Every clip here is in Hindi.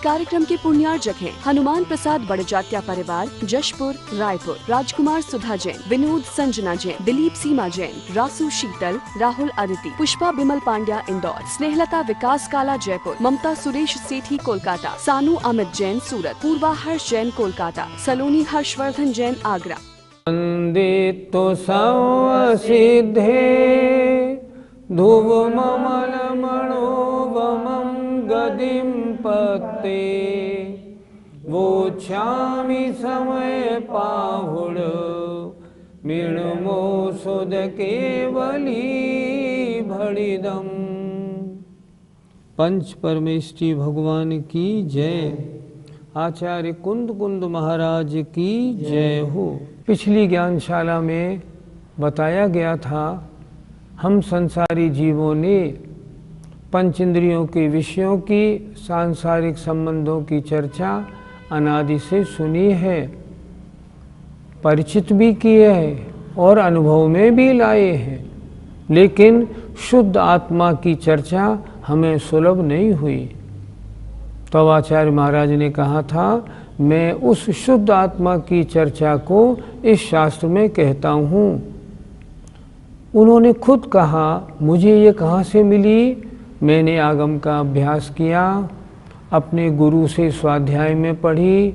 कार्यक्रम के पुण्यार्जक हैं हनुमान प्रसाद बड़जात्या परिवार, जशपुर, रायपुर, राजकुमार सुधा जैन, विनोद संजना जैन, दिलीप सीमा जैन, रासू शीतल, राहुल अदिति, पुष्पा बिमल पांड्या इंदौर, स्नेहलता विकास काला जयपुर, ममता सुरेश सेठी कोलकाता, सानू अमित जैन सूरत, पूर्वा हर्ष जैन कोलकाता, सलोनी हर्षवर्धन जैन आगरा। वन्दितो सर्वसिद्धे ध्रुवममलमणोवमं गदिं पते वोच्छामि समय पाहुड मृण्मोषुध केवली भड़िदम। पंच परमेष्टि भगवान की जय। आचार्य कुंद कुंद महाराज की जय हो। पिछली ज्ञानशाला में बताया गया था हम संसारी जीवों ने पंच इंद्रियों के विषयों की सांसारिक संबंधों की चर्चा अनादि से सुनी है, परिचित भी किए हैं और अनुभव में भी लाए हैं, लेकिन शुद्ध आत्मा की चर्चा हमें सुलभ नहीं हुई। तो आचार्य महाराज ने कहा था मैं उस शुद्ध आत्मा की चर्चा को इस शास्त्र में कहता हूँ। उन्होंने खुद कहा मुझे ये कहाँ से मिली। मैंने आगम का अभ्यास किया, अपने गुरु से स्वाध्याय में पढ़ी,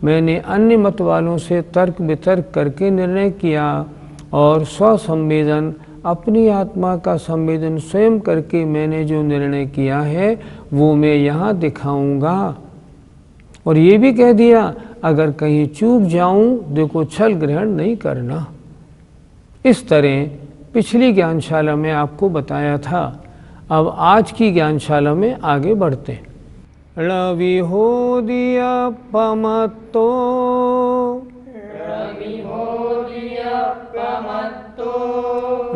मैंने अन्य मत वालों से तर्क वितर्क करके निर्णय किया और स्वसंवेदन अपनी आत्मा का संवेदन स्वयं करके मैंने जो निर्णय किया है वो मैं यहाँ दिखाऊंगा। और ये भी कह दिया अगर कहीं चूक जाऊं देखो छल ग्रहण नहीं करना। इस तरह पिछली ज्ञानशाला में आपको बताया था। अब आज की ज्ञानशाला में आगे बढ़ते हैं। रवि हो दिया पमतो,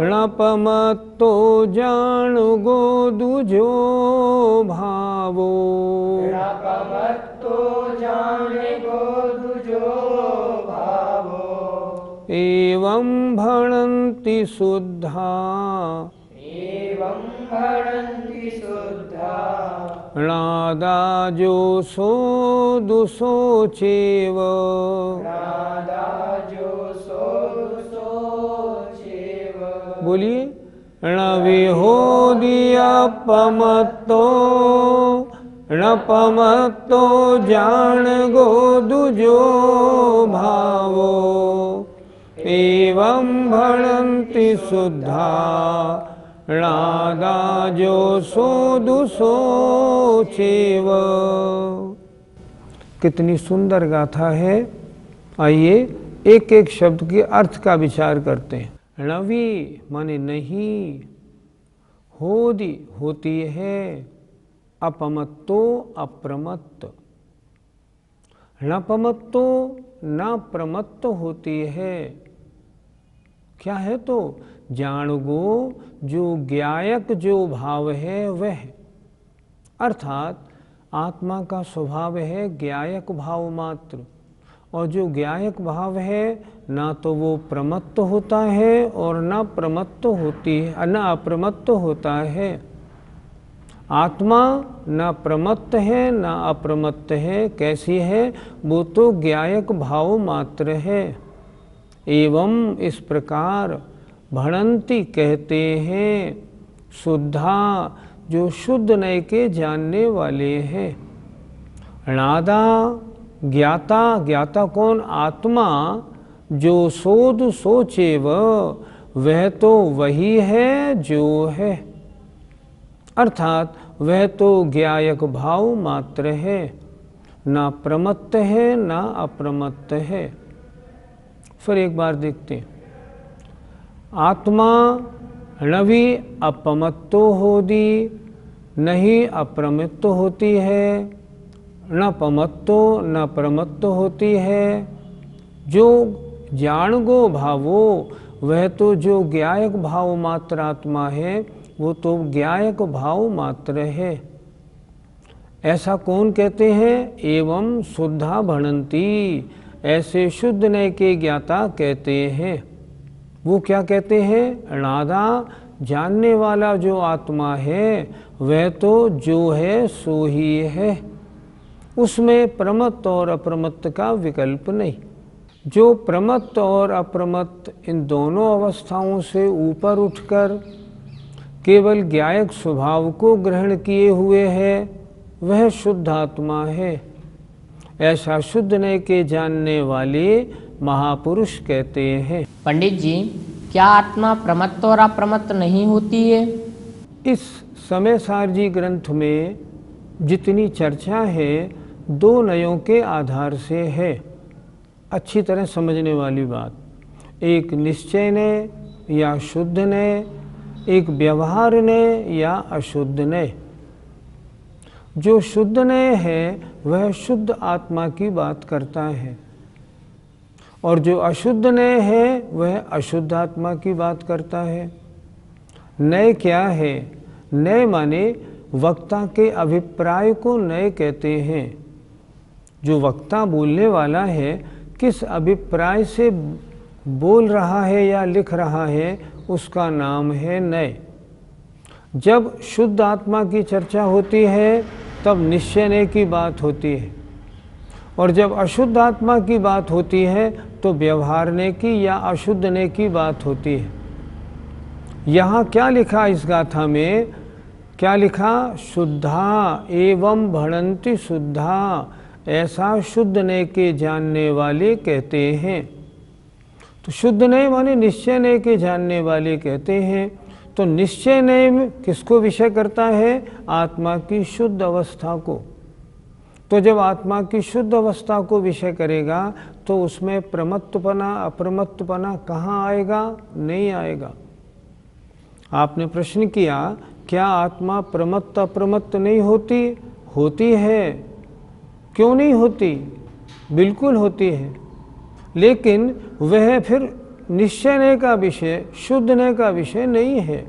णपमत्तो जान गो दुजो भावो, एवं भणन्ति शुद्धा, नादाजो सो दुसोचेव, बोलिए। णविहोदियपमत्तो णपमत्तो जान गो दुजो भावो, एवं भणन्ति शुद्धा नादाजो सो दुसोचेव। कितनी सुंदर गाथा है। आइए एक एक शब्द के अर्थ का विचार करते हैं। णवी माने नहीं, होदी होती है, अपमत्तो अप्रमत्त, णपमत्तो न प्रमत्त होती है। क्या है तो जाणगो जो ज्ञायक जो भाव है वह, अर्थात आत्मा का स्वभाव है ज्ञायक भाव मात्र, और जो ज्ञायक भाव है ना तो वो प्रमत्त होता है और ना प्रमत्त होती है, न अप्रमत्त होता है। आत्मा ना प्रमत्त है ना अप्रमत्त है। कैसी है वो तो ज्ञायक भाव मात्र है। एवं इस प्रकार भणन्ति कहते हैं शुद्धा जो शुद्ध नय के जानने वाले हैं। णादा ज्ञाता, ज्ञाता कौन? आत्मा। जो सोध सोचेव वह तो वही है जो है, अर्थात वह तो ज्ञायक भाव मात्र है, ना प्रमत्त है ना अप्रमत्त है। फिर एक बार देखते हैं। आत्मा णवी अपमत्तो होदी, नहीं अप्रमत्त होती है, न पमत्तो न प्रमत्त होती है। जो जाणगो भावो वह तो जो ज्ञायक भाव मात्र आत्मा है वो तो ज्ञायक भाव मात्र है। ऐसा कौन कहते हैं? एवं शुद्धा भणन्ति, ऐसे शुद्ध नय के ज्ञाता कहते हैं। वो क्या कहते हैं? णादा जानने वाला जो आत्मा है वह तो जो है सो ही है। उसमें प्रमत्त और अप्रमत्त का विकल्प नहीं। जो प्रमत्त और अप्रमत्त इन दोनों अवस्थाओं से ऊपर उठकर केवल ज्ञायक स्वभाव को ग्रहण किए हुए है, वह शुद्ध आत्मा है। ऐसा शुद्ध ने के जानने वाले महापुरुष कहते हैं। पंडित जी, क्या आत्मा प्रमत्त और अप्रमत्त नहीं होती है? इस समय सारजी ग्रंथ में जितनी चर्चा है दो नयों के आधार से है। अच्छी तरह समझने वाली बात, एक निश्चय ने या शुद्ध ने, एक व्यवहार ने या अशुद्ध ने। जो शुद्ध ने है वह शुद्ध आत्मा की बात करता है, और जो अशुद्ध ने है वह अशुद्ध आत्मा की बात करता है। नय क्या है? नय माने वक्ता के अभिप्राय को नय कहते हैं। जो वक्ता बोलने वाला है किस अभिप्राय से बोल रहा है या लिख रहा है, उसका नाम है नय। जब शुद्ध आत्मा की चर्चा होती है तब निश्चय नय की बात होती है, और जब अशुद्ध आत्मा की बात होती है तो व्यवहार ने की या अशुद्ध ने की बात होती है। यहाँ क्या लिखा इस गाथा में? क्या लिखा? शुद्धा एवं भणन्ति शुद्धा, ऐसा शुद्ध ने के जानने वाले कहते हैं। तो शुद्ध ने माने निश्चय ने के जानने वाले कहते हैं। तो निश्चय ने किसको विषय करता है? आत्मा की शुद्ध अवस्था को। तो जब आत्मा की शुद्ध अवस्था को विषय करेगा तो उसमें प्रमत्तपना अप्रमत्तपना कहाँ आएगा? नहीं आएगा। आपने प्रश्न किया क्या आत्मा प्रमत्त अप्रमत्त नहीं होती? होती है। क्यों नहीं होती? बिल्कुल होती है, लेकिन वह फिर निश्चय का विषय, शुद्ध का विषय नहीं है।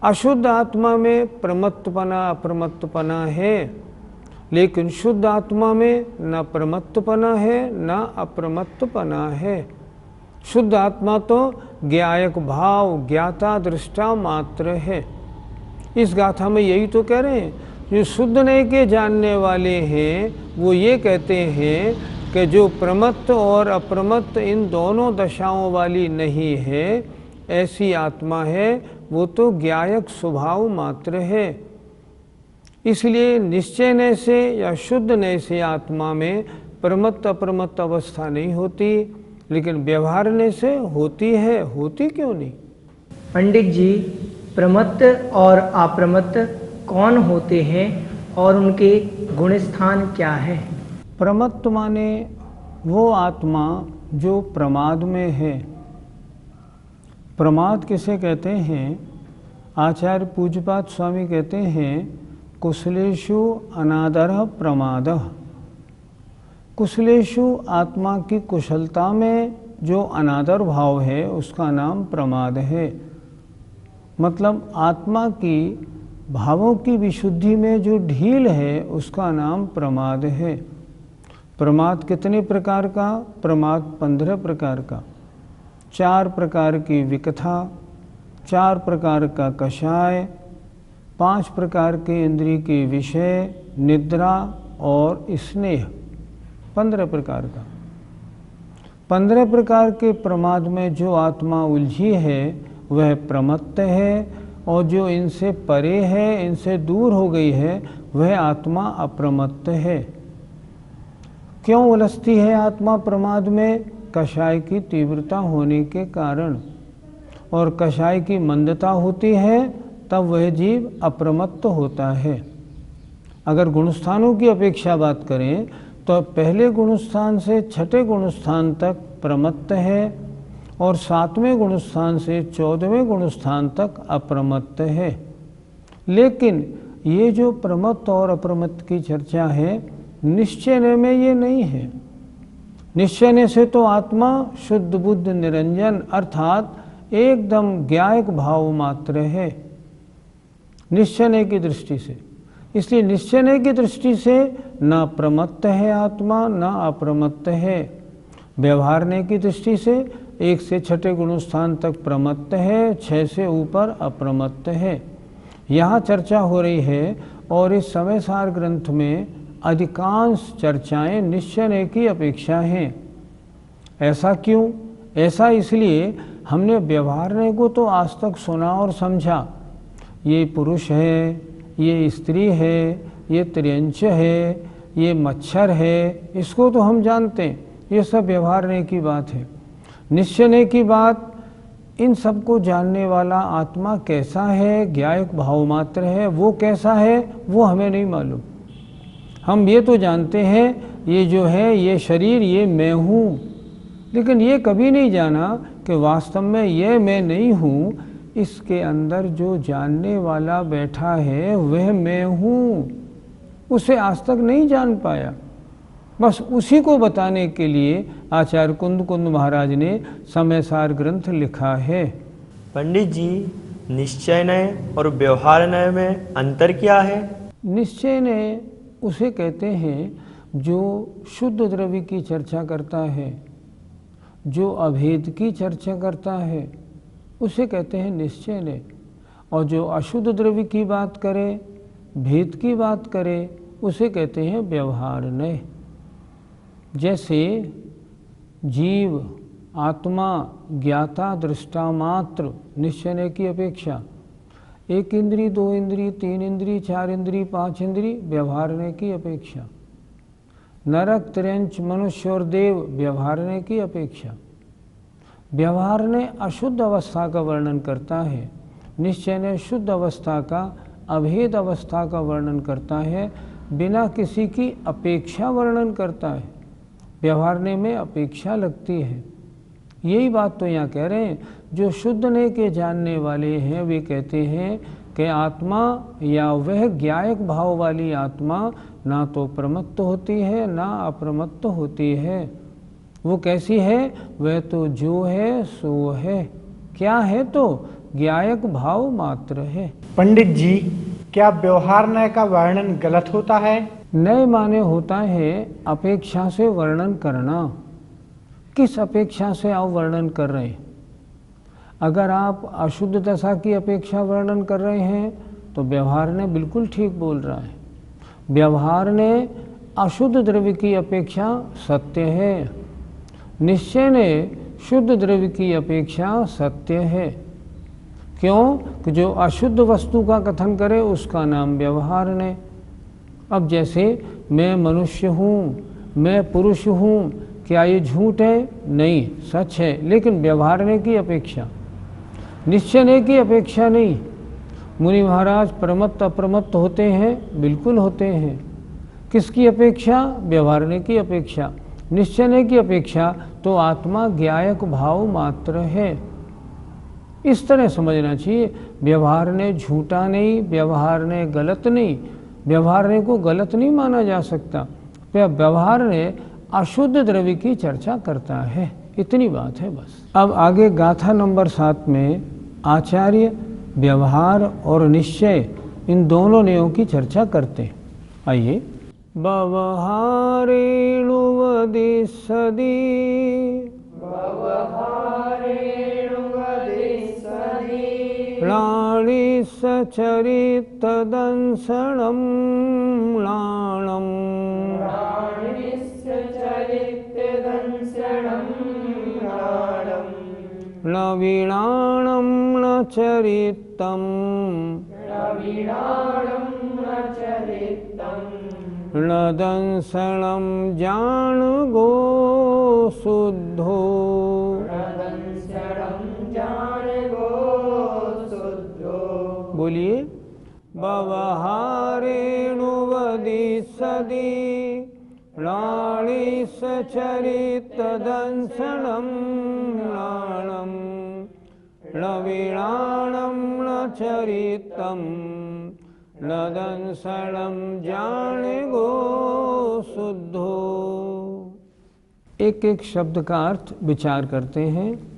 अशुद्ध आत्मा में प्रमत्तपना अप्रमत्तपना है, लेकिन शुद्ध आत्मा में न प्रमत्तपना है न अप्रमत्तपना है। शुद्ध आत्मा तो ज्ञायक भाव, ज्ञाता दृष्टा मात्र है। इस गाथा में यही तो कह रहे हैं। जो शुद्ध ने के जानने वाले हैं वो ये कहते हैं कि जो प्रमत्त और अप्रमत्त इन दोनों दशाओं वाली नहीं है, ऐसी आत्मा है, वो तो ज्ञायक स्वभाव मात्र है। इसलिए निश्चय ने से या शुद्ध ने से आत्मा में प्रमत्त अप्रमत्त अवस्था नहीं होती, लेकिन व्यवहार ने से होती है। होती क्यों नहीं? पंडित जी, प्रमत्त और अप्रमत्त कौन होते हैं और उनके गुण स्थान क्या है? प्रमत्त माने वो आत्मा जो प्रमाद में है। प्रमाद किसे कहते हैं? आचार्य पूज्यपाद स्वामी कहते हैं कुशलेषु अनादरः प्रमादः। कुशलेषु आत्मा की कुशलता में जो अनादर भाव है उसका नाम प्रमाद है। मतलब आत्मा की भावों की विशुद्धि में जो ढील है उसका नाम प्रमाद है। प्रमाद कितने प्रकार का? प्रमाद 15 प्रकार का। 4 प्रकार की विकथा, 4 प्रकार का कषाय, 5 प्रकार के इंद्रिय के विषय, निद्रा और स्नेह। 15 प्रकार का। 15 प्रकार के प्रमाद में जो आत्मा उलझी है वह प्रमत्त है, और जो इनसे परे है, इनसे दूर हो गई है, वह आत्मा अप्रमत्त है। क्यों उलझती है आत्मा प्रमाद में? कषाय की तीव्रता होने के कारण। और कषाय की मंदता होती है तब वह जीव अप्रमत्त होता है। अगर गुणस्थानों की अपेक्षा बात करें तो पहले गुणस्थान से छठे गुणस्थान तक प्रमत्त है, और 7वें गुणस्थान से 14वें गुणस्थान तक अप्रमत्त है। लेकिन ये जो प्रमत्त और अप्रमत्त की चर्चा है, निश्चय में ये नहीं है। निश्चय से तो आत्मा शुद्ध बुद्ध निरंजन अर्थात एकदम ज्ञायक भाव मात्र है निश्चय की दृष्टि से। इसलिए निश्चय की दृष्टि से न प्रमत्त है आत्मा, न अप्रमत्त है। व्यवहारने की दृष्टि से 1 से 6ठे गुणस्थान तक प्रमत्त है, 6 से ऊपर अप्रमत्त है। यहाँ चर्चा हो रही है, और इस समय सार ग्रंथ में अधिकांश चर्चाएं निश्चय की अपेक्षा हैं। ऐसा क्यों? ऐसा इसलिए हमने व्यवहार को तो आज तक सुना और समझा। ये पुरुष है, ये स्त्री है, ये त्रियंच है, ये मच्छर है, इसको तो हम जानते हैं। ये सब व्यवहार की बात है। निश्चय की बात, इन सबको जानने वाला आत्मा कैसा है, ज्ञायक भाव मात्र है, वो कैसा है वो हमें नहीं मालूम। हम ये तो जानते हैं ये जो है ये शरीर, ये मैं हूँ, लेकिन ये कभी नहीं जाना कि वास्तव में ये मैं नहीं हूँ। इसके अंदर जो जानने वाला बैठा है वह मैं हूँ, उसे आज तक नहीं जान पाया। बस उसी को बताने के लिए आचार्य कुंद महाराज ने समयसार ग्रंथ लिखा है। पंडित जी, निश्चय नय और व्यवहार नय में अंतर क्या है? निश्चय नय उसे कहते हैं जो शुद्ध द्रव्य की चर्चा करता है, जो अभेद की चर्चा करता है, उसे कहते हैं निश्चय नय। और जो अशुद्ध द्रव्य की बात करे, भेद की बात करे, उसे कहते हैं व्यवहार नय। जैसे जीव, आत्मा, ज्ञाता, दृष्टा मात्र निश्चय की अपेक्षा, एक इंद्री, दो इंद्री, तीन इंद्री, चार इंद्री, पांच इंद्री व्यवहारने की अपेक्षा, नरक, त्रियंच, मनुष्य और देव व्यवहारने की अपेक्षा। व्यवहारने अशुद्ध अवस्था का वर्णन करता है, निश्चय ने शुद्ध अवस्था का, अभेद अवस्था का वर्णन करता है, बिना किसी की अपेक्षा वर्णन करता है। व्यवहारने में अपेक्षा लगती है। यही बात तो यहाँ कह रहे हैं। जो शुद्ध ने के जानने वाले हैं वे कहते हैं कि आत्मा या वह ज्ञायक भाव वाली आत्मा ना तो प्रमत्त होती है ना अप्रमत्त होती है। वो कैसी है? वह तो जो है सो है। क्या है? तो ज्ञायक भाव मात्र है। पंडित जी, क्या व्यवहार नय का वर्णन गलत होता है? नय माने होता है अपेक्षा से वर्णन करना। किस अपेक्षा से आप वर्णन कर रहे हैं? अगर आप अशुद्ध दशा की अपेक्षा वर्णन कर रहे हैं तो व्यवहार ने बिल्कुल ठीक बोल रहा है। व्यवहार ने अशुद्ध द्रव्य की अपेक्षा सत्य है, निश्चय ने शुद्ध द्रव्य की अपेक्षा सत्य है। क्यों? कि जो अशुद्ध वस्तु का कथन करे उसका नाम व्यवहार ने। अब जैसे मैं मनुष्य हूँ, मैं पुरुष हूँ, क्या ये झूठ है? नहीं, सच है, लेकिन व्यवहारने की अपेक्षा, निश्चय की अपेक्षा नहीं। मुनि महाराज प्रमत्त अप्रमत्त होते हैं? बिल्कुल होते हैं। किसकी अपेक्षा? व्यवहारने की अपेक्षा। निश्चय की अपेक्षा तो आत्मा ज्ञायक भाव मात्र है। इस तरह समझना चाहिए। व्यवहार ने झूठा नहीं, व्यवहार ने गलत नहीं, व्यवहार को गलत नहीं माना जा सकता। व्यवहार ने अशुद्ध द्रव्य की चर्चा करता है, इतनी बात है बस। अब आगे गाथा नंबर 7 में आचार्य व्यवहार और निश्चय इन दोनों नियमों की चर्चा करते हैं। आइए। व्यवहारेणु वदिष्यति प्राणि सचरितदंसनं म्लानं न वीणानं न चरितं न दंसनं जान-गो शुद्धो। बोलिए। व्यवहारेणु वदिष्यति प्राणि सचरितदंसनं म्लानं न वीणानं न चरितं न दंसनं जान-गो शुद्धो। एक एक शब्द का अर्थ विचार करते हैं।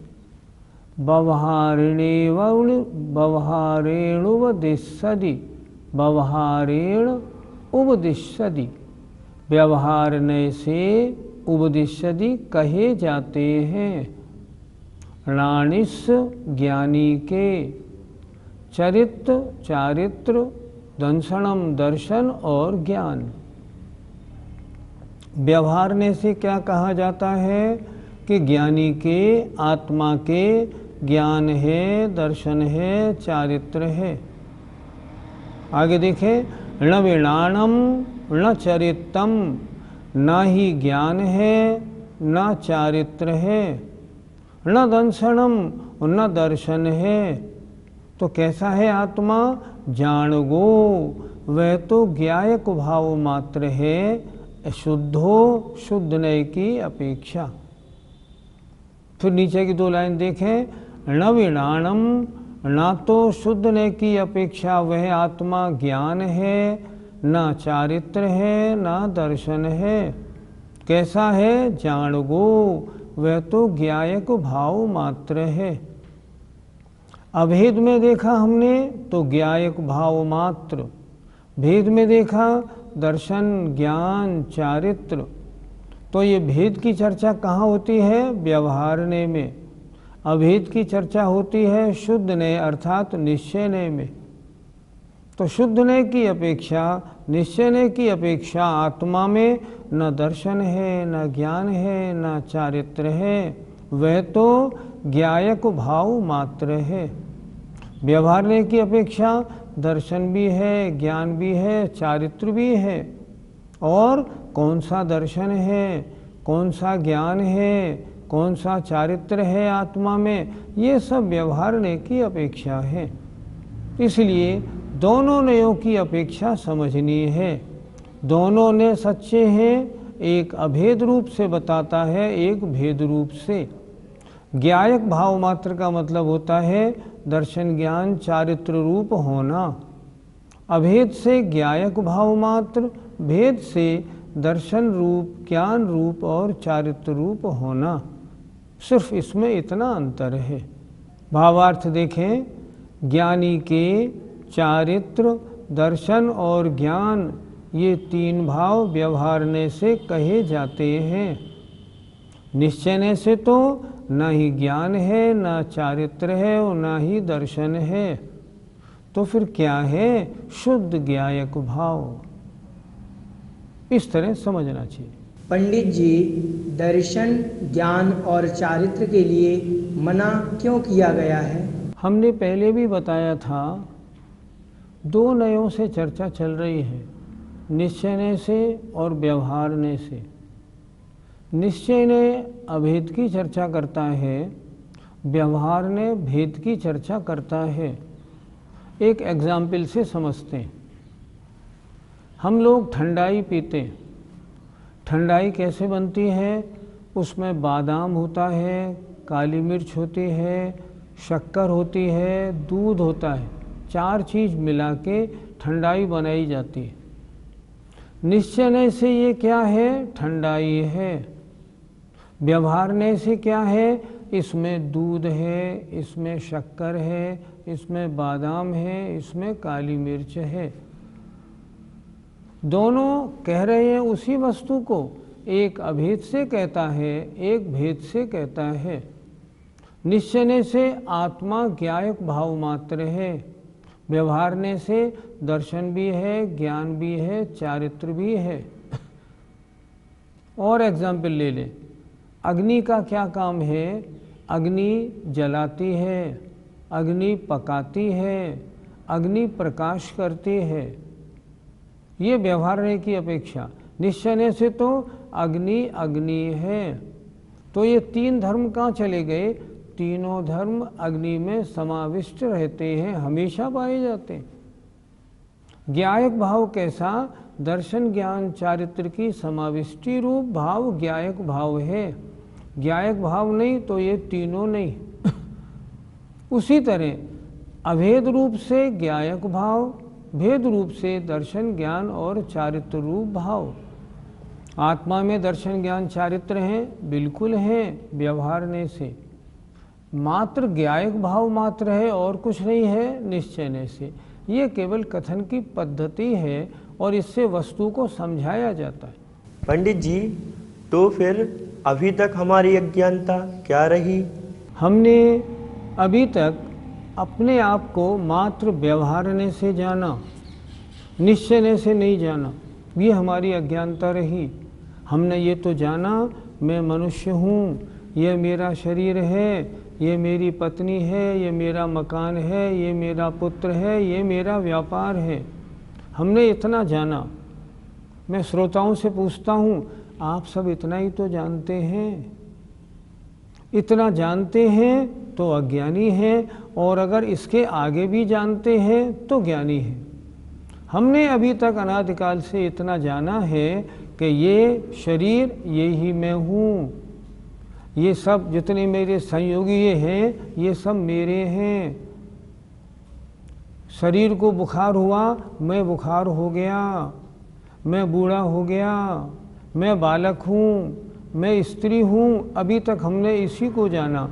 व्यवहारेणु वदिष्यति, व्यवहारेण उपदिष्यति, व्यवहारने से उपदिष्यति कहे जाते हैं। राणिस ज्ञानी के, चरित्र चारित्र, दंसनम दर्शन और ज्ञान। व्यवहारने से क्या कहा जाता है कि ज्ञानी के आत्मा के ज्ञान है, दर्शन है, चारित्र है। आगे देखें, न विणाणम न चरित्रम, न ही ज्ञान है न चारित्र है, न दंशनम न दर्शन है। तो कैसा है आत्मा? जाणगो, वह तो ज्ञायक भाव मात्र है, शुद्धो, शुद्ध नय की अपेक्षा। फिर नीचे की 2 लाइन देखें, न विणाणम, ना तो शुद्ध नय की अपेक्षा वह आत्मा ज्ञान है, न चारित्र है, न दर्शन है। कैसा है? जाणगो, वह तो ज्ञायक भाव मात्र है। अभेद में देखा हमने तो ज्ञायक भाव मात्र, भेद में देखा दर्शन, ज्ञान, चारित्र। तो ये भेद की चर्चा कहाँ होती है? व्यवहारने में। अभेद की चर्चा होती है शुद्ध नय अर्थात निश्चय नय में। तो शुद्ध नय की अपेक्षा, निश्चय नय की अपेक्षा आत्मा में न दर्शन है, न ज्ञान है, न चारित्र है, वह तो ज्ञायक भाव मात्र है। व्यवहारने की अपेक्षा दर्शन भी है, ज्ञान भी है, चारित्र भी है। और कौन सा दर्शन है, कौन सा ज्ञान है, कौन सा चारित्र है आत्मा में, ये सब व्यवहारने की अपेक्षा है। इसलिए दोनों नयों की अपेक्षा समझनी है। दोनों ने सच्चे हैं, एक अभेद रूप से बताता है, एक भेद रूप से। ज्ञायक भाव मात्र का मतलब होता है दर्शन, ज्ञान, चारित्र रूप होना। अभेद से ज्ञायक भाव मात्र, भेद से दर्शन रूप, ज्ञान रूप और चारित्र रूप होना। सिर्फ इसमें इतना अंतर है। भावार्थ देखें, ज्ञानी के चारित्र, दर्शन और ज्ञान, ये 3 भाव व्यवहारने से कहे जाते हैं। निश्चयने से तो न ही ज्ञान है, न चारित्र है और न ही दर्शन है। तो फिर क्या है? शुद्ध ज्ञायक भाव। इस तरह समझना चाहिए। पंडित जी, दर्शन, ज्ञान और चारित्र के लिए मना क्यों किया गया है? हमने पहले भी बताया था, 2 नयों से चर्चा चल रही है, निश्चयने से और व्यवहारने से। निश्चयने अभेद की चर्चा करता है, व्यवहारने भेद की चर्चा करता है। एक एग्जाम्पल से समझते हैं। हम लोग ठंडाई पीते हैं। ठंडाई कैसे बनती है? उसमें बादाम होता है, काली मिर्च होती है, शक्कर होती है, दूध होता है। 4 चीज़ मिला के ठंडाई बनाई जाती है। निश्चयने से ये क्या है? ठंडाई है। व्यवहारने से क्या है? इसमें दूध है, इसमें शक्कर है, इसमें बादाम है, इसमें काली मिर्च है। दोनों कह रहे हैं उसी वस्तु को, एक अभेद से कहता है, एक भेद से कहता है। निश्चयने से आत्मा ज्ञायक भाव मात्र है, व्यवहारने से दर्शन भी है, ज्ञान भी है, चारित्र भी है। और एग्जाम्पल ले लें, अग्नि का क्या काम है? अग्नि जलाती है, अग्नि पकाती है, अग्नि प्रकाश करती है। ये व्यवहारने की अपेक्षा। निश्चयने से तो अग्नि अग्नि है। तो ये 3 धर्म कहाँ चले गए? तीनों धर्म अग्नि में समाविष्ट रहते हैं, हमेशा पाए जाते हैं। ज्ञायक भाव कैसा? दर्शन, ज्ञान, चारित्र की समाविष्टि रूप भाव ज्ञायक भाव है। ज्ञायक भाव नहीं तो ये तीनों नहीं। उसी तरह अभेद रूप से ज्ञायक भाव, भेद रूप से दर्शन, ज्ञान और चारित्र रूप भाव। आत्मा में दर्शन, ज्ञान, चारित्र हैं, बिल्कुल हैं, व्यवहारने से। मात्र ज्ञायक भाव मात्र है और कुछ नहीं है निश्चयने से। ये केवल कथन की पद्धति है और इससे वस्तु को समझाया जाता है। पंडित जी, तो फिर अभी तक हमारी अज्ञानता क्या रही? हमने अभी तक अपने आप को मात्र व्यवहारने से जाना, निश्चयने से नहीं जाना। ये हमारी अज्ञानता रही। हमने ये तो जाना मैं मनुष्य हूँ, ये मेरा शरीर है, ये मेरी पत्नी है, ये मेरा मकान है, ये मेरा पुत्र है, ये मेरा व्यापार है। हमने इतना जाना। मैं श्रोताओं से पूछता हूँ, आप सब इतना ही तो जानते हैं? इतना जानते हैं तो अज्ञानी हैं, और अगर इसके आगे भी जानते हैं तो ज्ञानी हैं। हमने अभी तक अनादिकाल से इतना जाना है कि ये शरीर ये ही मैं हूँ, ये सब जितने मेरे संयोगी ये हैं ये सब मेरे हैं। शरीर को बुखार हुआ, मैं बुखार हो गया, मैं बूढ़ा हो गया, मैं बालक हूँ, मैं स्त्री हूँ। अभी तक हमने इसी को जाना।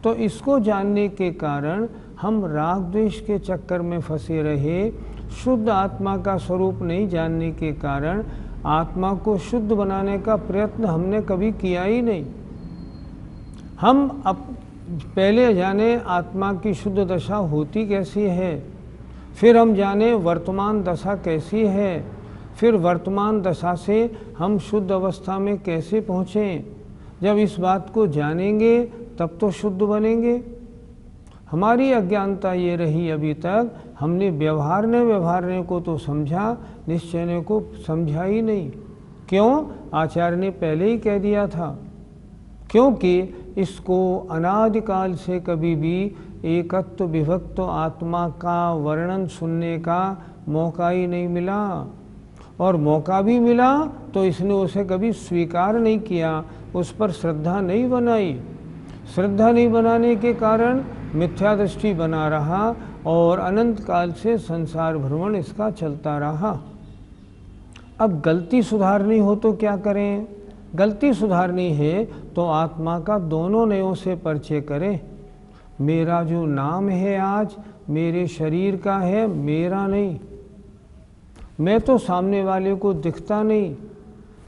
तो इसको जानने के कारण हम राग द्वेष के चक्कर में फंसे रहे। शुद्ध आत्मा का स्वरूप नहीं जानने के कारण आत्मा को शुद्ध बनाने का प्रयत्न हमने कभी किया ही नहीं। हम अब पहले जाने आत्मा की शुद्ध दशा होती कैसी है, फिर हम जाने वर्तमान दशा कैसी है, फिर वर्तमान दशा से हम शुद्ध अवस्था में कैसे पहुँचें। जब इस बात को जानेंगे तब तो शुद्ध बनेंगे। हमारी अज्ञानता ये रही अभी तक, हमने व्यवहारने को तो समझा, निश्चयने को समझा ही नहीं। क्यों? आचार्य ने पहले ही कह दिया था। क्योंकि इसको अनादिकाल से कभी भी एकत्व विभक्त आत्मा का वर्णन सुनने का मौका ही नहीं मिला, और मौका भी मिला तो इसने उसे कभी स्वीकार नहीं किया, उस पर श्रद्धा नहीं बनाई। श्रद्धा नहीं बनाने के कारण मिथ्या दृष्टि बना रहा, और अनंत काल से संसार भ्रमण इसका चलता रहा। अब गलती सुधारनी हो तो क्या करें? गलती सुधारनी है तो आत्मा का दोनों नयों से परिचय करें। मेरा जो नाम है आज मेरे शरीर का है, मेरा नहीं। मैं तो सामने वाले को दिखता नहीं,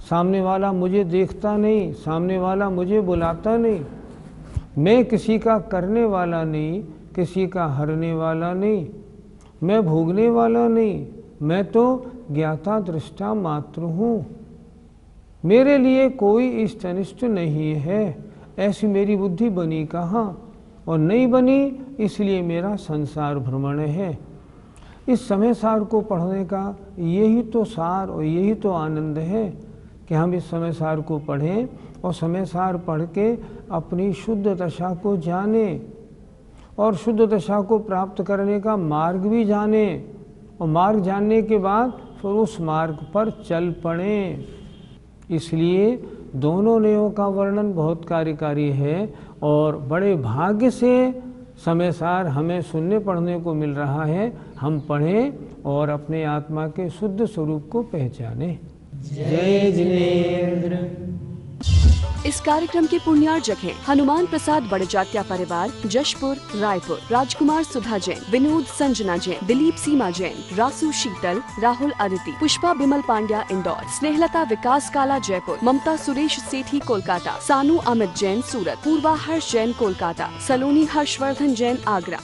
सामने वाला मुझे देखता नहीं, सामने वाला मुझे बुलाता नहीं। मैं किसी का करने वाला नहीं, किसी का हरने वाला नहीं, मैं भोगने वाला नहीं। मैं तो ज्ञाता दृष्टा मात्र हूँ। मेरे लिए कोई इष्ट अनिष्ट नहीं है। ऐसी मेरी बुद्धि बनी कहाँ, और नहीं बनी इसलिए मेरा संसार भ्रमण है। इस समय सार को पढ़ने का यही तो सार और यही तो आनंद है कि हम इस समय सार को पढ़ें, और समय सार पढ़ के अपनी शुद्ध दशा को जाने, और शुद्ध दशा को प्राप्त करने का मार्ग भी जाने, और मार्ग जानने के बाद फिर उस मार्ग पर चल पड़ें। इसलिए दोनों नयों का वर्णन बहुत कार्यकारी है, और बड़े भाग्य से समय सार हमें सुनने पढ़ने को मिल रहा है। हम पढ़ें और अपने आत्मा के शुद्ध स्वरूप को पहचानें। जय जिनेंद्र। इस कार्यक्रम के पुण्यार्जक हैं हनुमान प्रसाद बड़जात्या परिवार, जशपुर, रायपुर, राजकुमार सुधा जैन, विनोद संजना जैन, दिलीप सीमा जैन, रासु शीतल, राहुल अदिति, पुष्पा बिमल पांड्या इंदौर, स्नेहलता विकास काला जयपुर, ममता सुरेश सेठी कोलकाता, सानू अमित जैन सूरत, पूर्वा हर्ष जैन कोलकाता, सलोनी हर्षवर्धन जैन आगरा।